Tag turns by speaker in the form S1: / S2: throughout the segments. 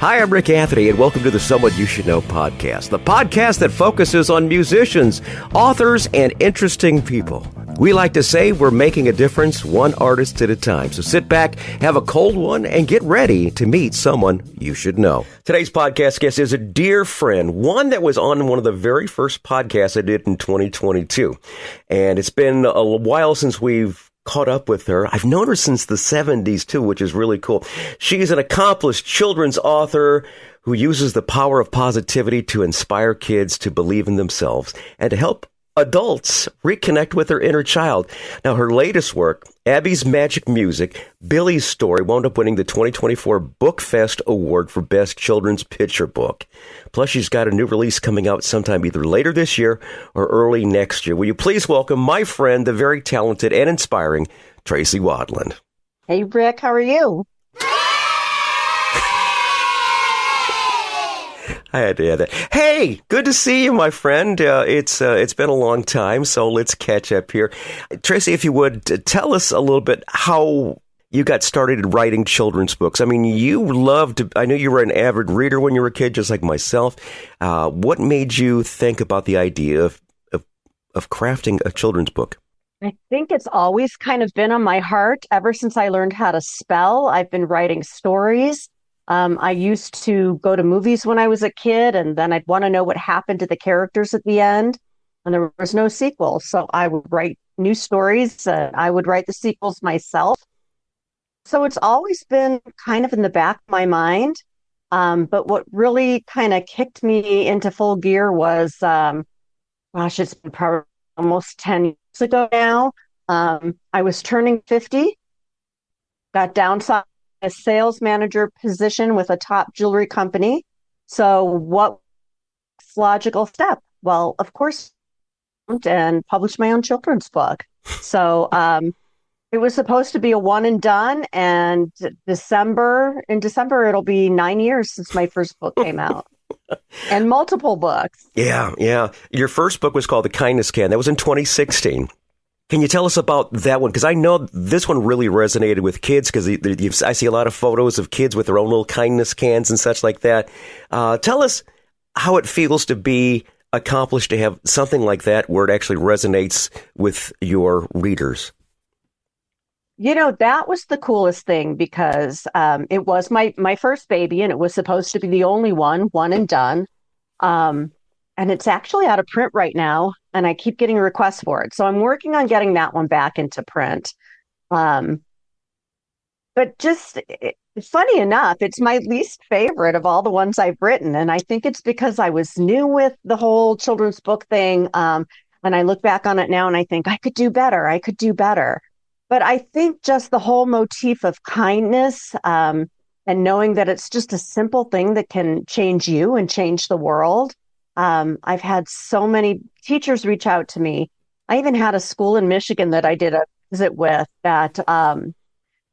S1: Hi, I'm Rick Anthony, and welcome to the Someone You Should Know podcast, the podcast that focuses on musicians, authors, and interesting people. We like to say we're making a difference one artist at a time. So sit back, have a cold one, and get ready to meet someone you should know. Today's podcast guest is a dear friend, one that was on one of the very first podcasts I did in 2022. And it's been a while since we've caught up with her. I've known her since the 70s, too, which is really cool. She's an accomplished children's author who uses the power of positivity to inspire kids to believe in themselves and to help adults reconnect with their inner child. Now, her latest work, Abby's Magic Music, Billy's Story, wound up winning the 2024 Book Fest Award for Best Children's Picture Book. Plus, she's got a new release coming out sometime either later this year or early next year. Will you please welcome my friend, the very talented and inspiring Tracy Watland.
S2: Hey, Rick, how are you?
S1: I had to add that. Hey, good to see you, my friend. It's been a long time, so let's catch up here. Tracy, if you would, tell us a little bit how you got started writing children's books. I mean, I knew you were an avid reader when you were a kid, just like myself. What made you think about the idea of crafting a children's book?
S2: I think it's always kind of been on my heart. Ever since I learned how to spell, I've been writing stories. I used to go to movies when I was a kid, and then I'd want to know what happened to the characters at the end, and there was no sequel. So I would write new stories, and I would write the sequels myself. So it's always been kind of in the back of my mind. But what really kind of kicked me into full gear was, it's been probably almost 10 years ago now. I was turning 50, got downsized a sales manager position with a top jewelry company. So what logical step? Well, of course, and publish my own children's book. So it was supposed to be a one and done, and in December, it'll be 9 years since my first book came out. And multiple books.
S1: Yeah. Your first book was called The Kindness Can. That was in 2016. Can you tell us about that one? Because I know this one really resonated with kids, because I see a lot of photos of kids with their own little kindness cans and such like that. Tell us how it feels to be accomplished, to have something like that where it actually resonates with your readers.
S2: You know, that was the coolest thing, because it was my first baby, and it was supposed to be the only one and done. And it's actually out of print right now, and I keep getting requests for it. So I'm working on getting that one back into print. But just funny enough, it's my least favorite of all the ones I've written. And I think it's because I was new with the whole children's book thing. And I look back on it now and I think I could do better. But I think just the whole motif of kindness, and knowing that it's just a simple thing that can change you and change the world. I've had so many teachers reach out to me. I even had a school in Michigan that I did a visit with that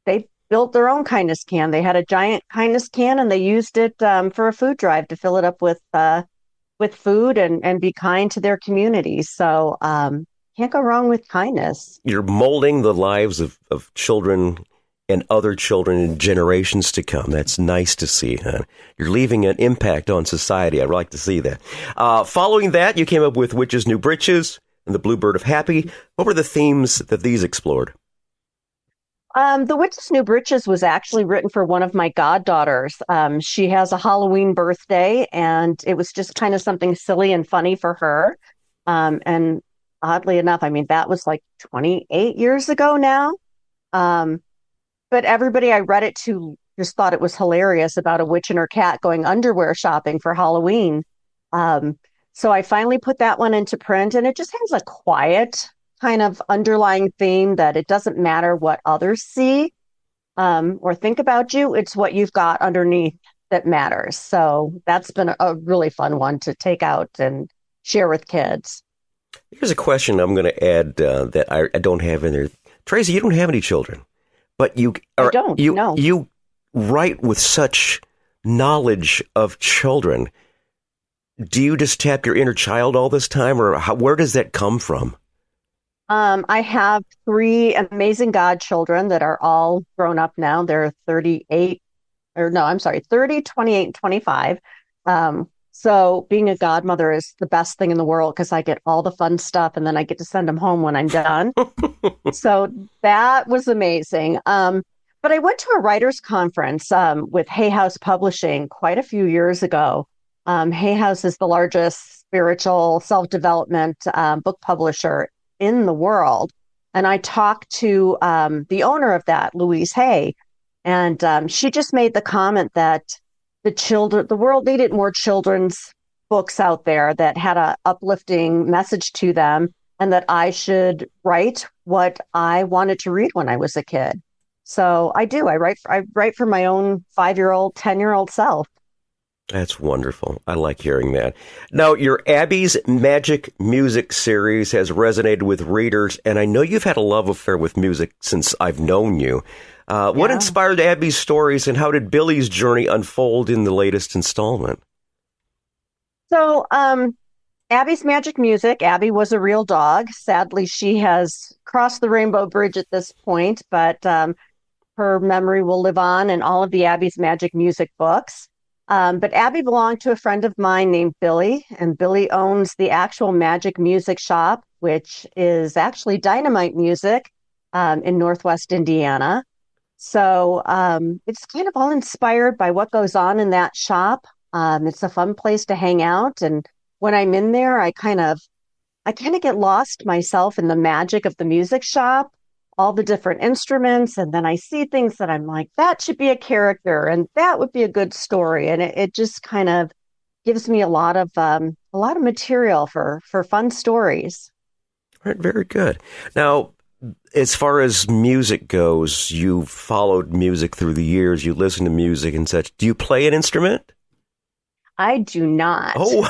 S2: they built their own kindness can. They had a giant kindness can, and they used it for a food drive to fill it up with food and be kind to their community. So can't go wrong with kindness. You're
S1: molding the lives of children and other children in generations to come. That's nice to see, huh? You're leaving an impact on society. I'd like to see that. Following that, you came up with Witch's New Britches and The Bluebird of Happy. What were the themes that these explored?
S2: The Witch's New Britches was actually written for one of my goddaughters. She has a Halloween birthday, and it was just kind of something silly and funny for her. And oddly enough, I mean, that was like 28 years ago now. But everybody I read it to just thought it was hilarious about a witch and her cat going underwear shopping for Halloween. So I finally put that one into print, and it just has a quiet kind of underlying theme that it doesn't matter what others see or think about you. It's what you've got underneath that matters. So that's been a really fun one to take out and share with kids.
S1: Here's a question I'm going to add that I don't have in there. Tracy, you don't have any children. But you write with such knowledge of children. Do you just tap your inner child all this time, or where does that come from?
S2: I have 3 amazing godchildren that are all grown up now. They're 38, or no, I'm sorry, 30, 28, and 25. So being a godmother is the best thing in the world because I get all the fun stuff and then I get to send them home when I'm done. So that was amazing. But I went to a writers conference with Hay House Publishing quite a few years ago. Hay House is the largest spiritual self-development book publisher in the world. And I talked to the owner of that, Louise Hay, and she just made the comment that the world needed more children's books out there that had a uplifting message to them, and that I should write what I wanted to read when I was a kid. So I do. I write for my own 5-year-old, 10-year-old self.
S1: That's wonderful. I like hearing that. Now, your Abby's Magic Music series has resonated with readers, and I know you've had a love affair with music since I've known you. What inspired Abby's stories, and how did Billy's journey unfold in the latest installment?
S2: So, Abby's Magic Music, Abby was a real dog. Sadly, she has crossed the Rainbow Bridge at this point, but her memory will live on in all of the Abby's Magic Music books. But Abby belonged to a friend of mine named Billy, and Billy owns the actual Magic Music Shop, which is actually Dynamite Music in Northwest Indiana. So it's kind of all inspired by what goes on in that shop. It's a fun place to hang out, and when I'm in there, I kind of get lost myself in the magic of the music shop, all the different instruments, and then I see things that I'm like, that should be a character, and that would be a good story, and it just kind of gives me a lot of material for fun stories.
S1: All right, very good. Now, as far as music goes, you've followed music through the years. You listen to music and such. Do you play an instrument?
S2: I do not.
S1: Oh.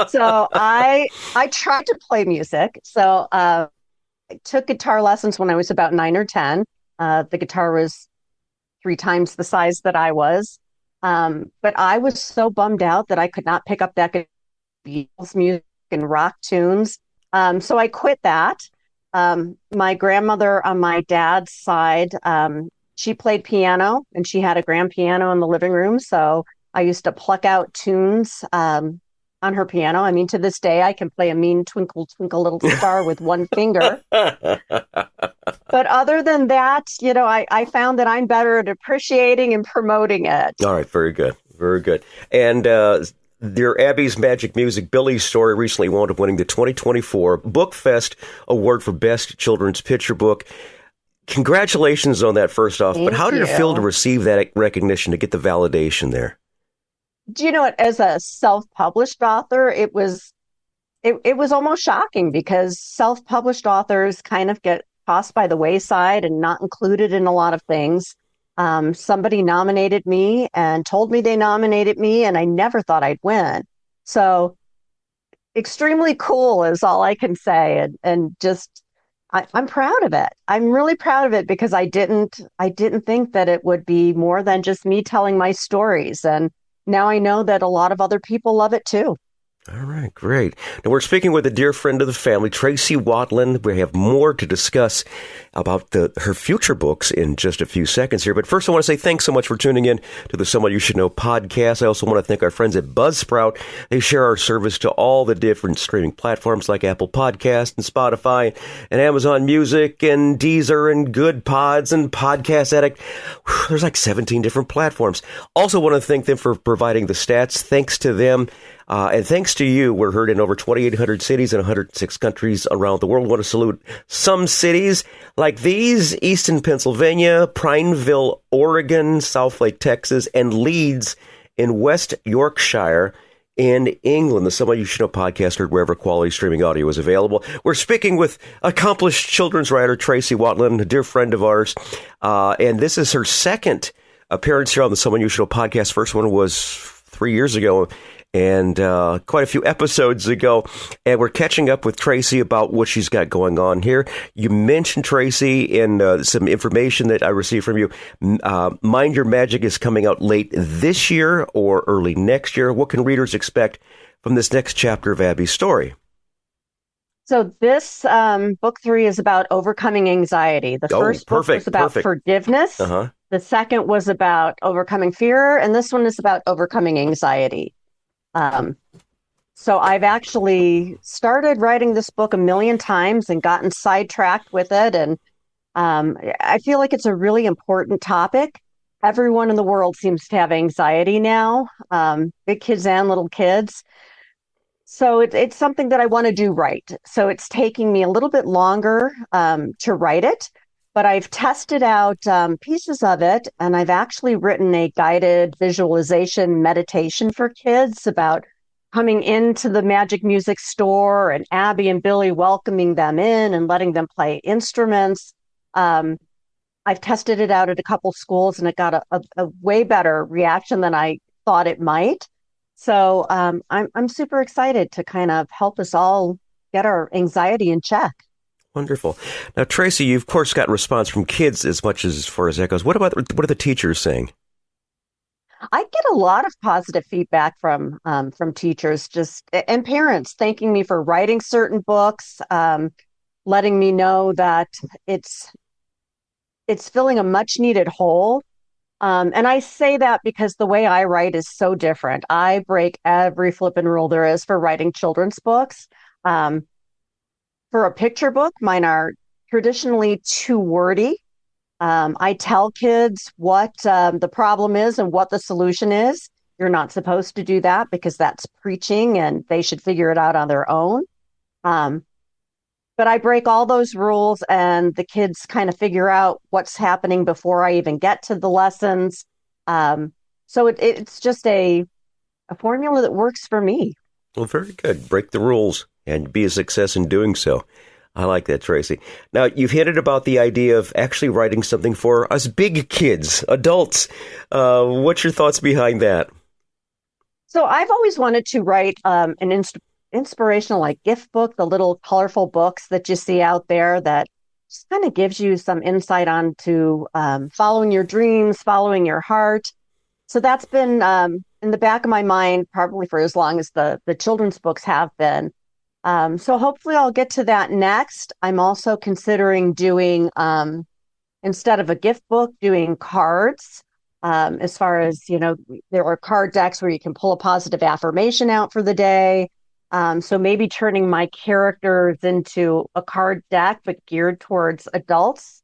S2: So I tried to play music. So I took guitar lessons when I was about 9 or 10. The guitar was 3 times the size that I was. But I was so bummed out that I could not pick up that Beatles music and rock tunes. So I quit that. My grandmother on my dad's side, she played piano, and she had a grand piano in the living room. So I used to pluck out tunes on her piano. I mean, to this day, I can play a mean Twinkle, Twinkle Little Star with one finger. But other than that, I found that I'm better at appreciating and promoting it.
S1: All right. Very good. Very good. And your Abby's Magic Music, Billy's story recently wound up winning the 2024 Book Fest Award for Best Children's Picture Book. Congratulations on that, first off. But how did it feel to receive that recognition, to get the validation there?
S2: Do you know what? As a self-published author, it was almost shocking, because self-published authors kind of get tossed by the wayside and not included in a lot of things. Somebody nominated me and told me they nominated me, and I never thought I'd win. So extremely cool is all I can say. And just, I'm proud of it. I'm really proud of it, because I didn't think that it would be more than just me telling my stories. And now I know that a lot of other people love it too.
S1: All right, great. Now, we're speaking with a dear friend of the family, Tracy Watland. We have more to discuss about her future books in just a few seconds here. But first, I want to say thanks so much for tuning in to the Someone You Should Know podcast. I also want to thank our friends at Buzzsprout. They share our service to all the different streaming platforms like Apple Podcasts and Spotify and Amazon Music and Deezer and Good Pods and Podcast Addict. There's like 17 different platforms. Also want to thank them for providing the stats. Thanks to them. And thanks to you, we're heard in over 2,800 cities and 106 countries around the world. I want to salute some cities like these: Easton, Pennsylvania, Prineville, Oregon, Southlake, Texas, and Leeds in West Yorkshire in England. The Someone You Should Know podcast, heard wherever quality streaming audio is available. We're speaking with accomplished children's writer Tracy Watland, a dear friend of ours. And this is her second appearance here on the Someone You Should Know podcast. First one was 3 years ago, and quite a few episodes ago, and we're catching up with Tracy about what she's got going on here. You mentioned, Tracy, in some information that I received from you, Mind Your Magic is coming out late this year or early next year. What can readers expect from this next chapter of Abby's story?
S2: So this book 3 is about overcoming anxiety. The first book was about forgiveness.
S1: Uh-huh.
S2: The second was about overcoming fear, and this one is about overcoming anxiety. Um, so I've actually started writing this book a million times and gotten sidetracked with it. And I feel like it's a really important topic. Everyone in the world seems to have anxiety now, big kids and little kids. So it's something that I want to do right. So it's taking me a little bit longer to write it, but I've tested out pieces of it, and I've actually written a guided visualization meditation for kids about coming into the magic music store and Abby and Billy welcoming them in and letting them play instruments. Um, I've tested it out at a couple schools, and it got a way better reaction than I thought it might. So I'm super excited to kind of help us all get our anxiety in check.
S1: Wonderful. Now, Tracy, you've of course got response from kids as much as far as that goes. What are the teachers saying?
S2: I get a lot of positive feedback from teachers, just and parents thanking me for writing certain books, letting me know that it's filling a much needed hole. And I say that because the way I write is so different. I break every flippin' rule there is for writing children's books. Um, for a picture book, mine are traditionally too wordy. I tell kids what the problem is and what the solution is. You're not supposed to do that because that's preaching and they should figure it out on their own. Um, but I break all those rules and the kids kind of figure out what's happening before I even get to the lessons. So it's just a formula that works for me.
S1: Well, very good. Break the rules and be a success in doing so. I like that, Tracy. Now, you've hinted about the idea of actually writing something for us big kids, adults. What's your thoughts behind that?
S2: So I've always wanted to write an inspirational like gift book, the little colorful books that you see out there that just kind of gives you some insight onto following your dreams, following your heart. So that's been in the back of my mind probably for as long as the children's books have been. So hopefully I'll get to that next. I'm also considering doing, instead of a gift book, doing cards. As far as, there are card decks where you can pull a positive affirmation out for the day. So maybe turning my characters into a card deck, but geared towards adults.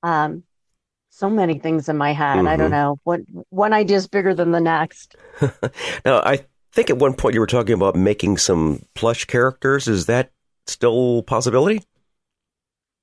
S2: So many things in my head.
S1: Mm-hmm.
S2: I don't know. One idea is bigger than the next.
S1: Now, I think at one point you were talking about making some plush characters. Is that still a possibility?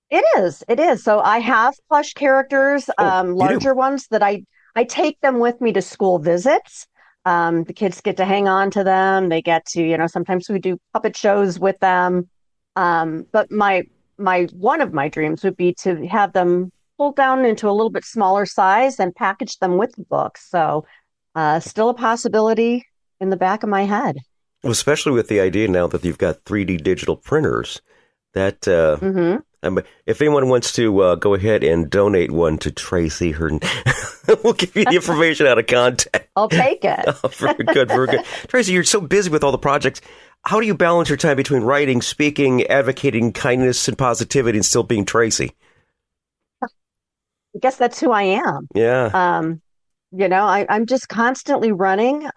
S2: It is. It is. So I have plush characters, larger ones that I take them with me to school visits. The kids get to hang on to them. They get to, sometimes we do puppet shows with them. But my one of my dreams would be to have them pulled down into a little bit smaller size and package them with the books. So still a possibility in the back of my head.
S1: Well, especially with the idea now that you've got 3D digital printers, that if anyone wants to go ahead and donate one to Tracy, we'll give you the information out of contact.
S2: I'll take it.
S1: Oh, very good, very good. Tracy, you're so busy with all the projects. How do you balance your time between writing, speaking, advocating kindness and positivity, and still being Tracy?
S2: I guess that's who I am.
S1: Yeah.
S2: I'm just constantly running.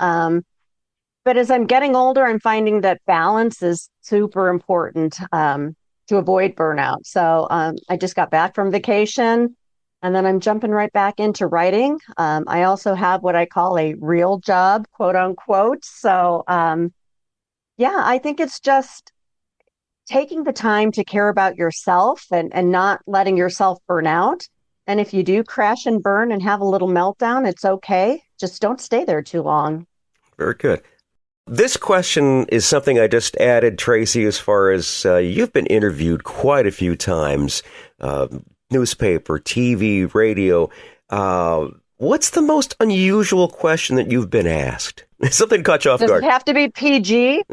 S2: But as I'm getting older, I'm finding that balance is super important to avoid burnout. So I just got back from vacation and then I'm jumping right back into writing. I also have what I call a real job, quote unquote. So I think it's just taking the time to care about yourself and not letting yourself burn out. And if you do crash and burn and have a little meltdown, it's okay. Just don't stay there too long.
S1: Very good. This question is something I just added, Tracy, as far as you've been interviewed quite a few times, newspaper, TV, radio. What's the most unusual question that you've been asked? Something caught you off guard.
S2: Does it have to be PG?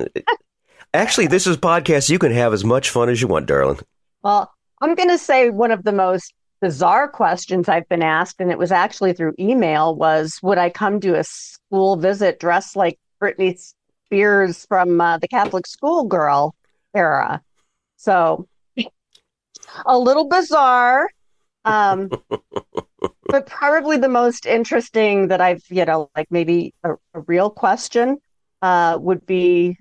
S1: Actually, this is a podcast. You can have as much fun as you want, darling.
S2: Well, I'm going to say one of the most bizarre questions I've been asked, and it was actually through email, was would I come to a school visit dressed like Britney Spears from the Catholic schoolgirl era? So a little bizarre. But probably the most interesting that I've, like maybe a real question would be,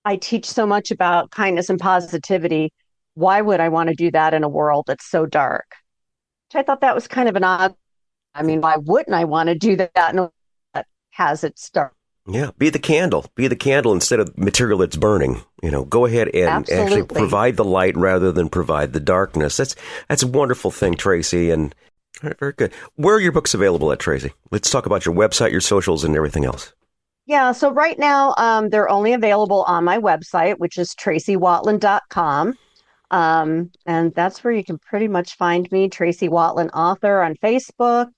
S2: I teach so much about kindness and positivity. Why would I want to do that in a world that's so dark? Which I thought that was kind of an odd. I mean, why wouldn't I want to do that in a world that has its dark?
S1: Yeah, be the candle. Be the candle instead of material that's burning. Go ahead and actually provide the light rather than provide the darkness. That's a wonderful thing, Tracy. And all right, very good. Where are your books available at, Tracy? Let's talk about your website, your socials, and everything else.
S2: Yeah, so right now they're only available on my website, which is tracywatland.com. And that's where you can pretty much find me, Tracy Watland author on Facebook,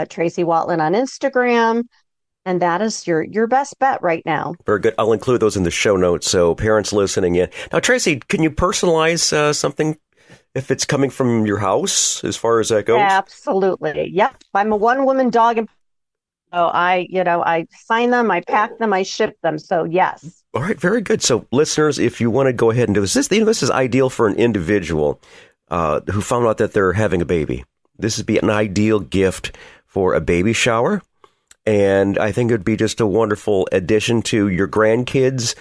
S2: Tracy Watland on Instagram. And that is your best bet right now.
S1: Very good. I'll include those in the show notes so parents listening in. Now, Tracy, can you personalize something if it's coming from your house as far as that goes?
S2: Absolutely. Yep. I'm a one-woman dog. And so I sign them, I pack them, I ship them. So yes.
S1: All right. Very good. So listeners, if you want to go ahead and do this, this is ideal for an individual who found out that they're having a baby. This would be an ideal gift for a baby shower. And I think it would be just a wonderful addition to your grandkids,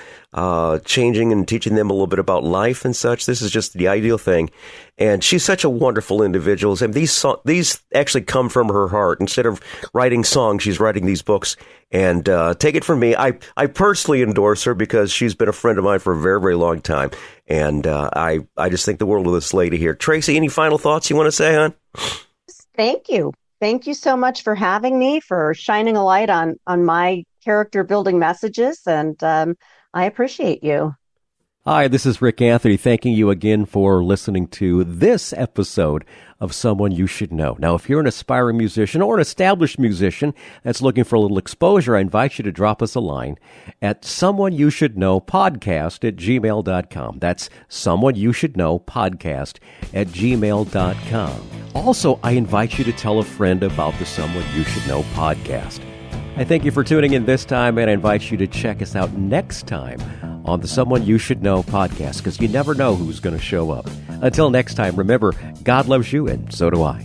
S1: changing and teaching them a little bit about life and such. This is just the ideal thing. And she's such a wonderful individual. And these actually come from her heart. Instead of writing songs, she's writing these books. And take it from me, I personally endorse her because she's been a friend of mine for a very, very long time. And I just think the world of this lady here. Tracy, any final thoughts you want to say, hon?
S2: Thank you. Thank you so much for having me, for shining a light on my character building messages, and I appreciate you.
S3: Hi, this is Rick Anthony, thanking you again for listening to this episode of Someone You Should Know. Now, if you're an aspiring musician or an established musician that's looking for a little exposure, I invite you to drop us a line at someoneyoushouldknowpodcast@gmail.com. That's someoneyoushouldknowpodcast@gmail.com. Also, I invite you to tell a friend about the Someone You Should Know podcast. I thank you for tuning in this time, and I invite you to check us out next time on the Someone You Should Know podcast, because you never know who's going to show up. Until next time, remember, God loves you, and so do I.